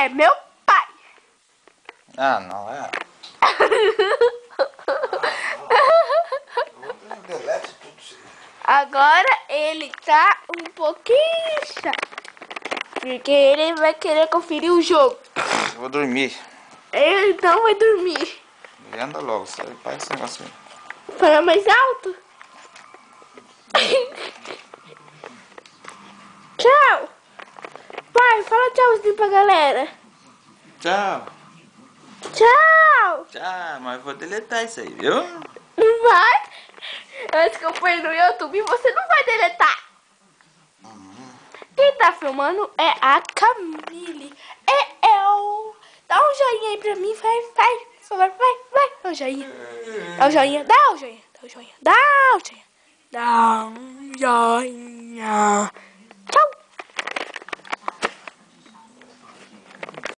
é meu pai. Ah, não é. Delete tudo isso aí. Agora ele tá um pouquinho chato. Porque ele vai querer conferir o jogo. Eu vou dormir. Ele não vai dormir. Ele anda logo, sabe? Para esse negócio aí. Fala mais alto. Tchau. Pai, fala tchauzinho pra galera. Tchau. Tchau. Tchau, mas eu vou deletar isso aí, viu? Não vai? Antes que eu ponha no YouTube, você não vai deletar. Quem tá filmando é a Camille. É eu. Dá um joinha aí pra mim. Vai. Dá um joinha. Dá um joinha. Dá um joinha. Dá um joinha. Dá um joinha. Dá um joinha. Tchau.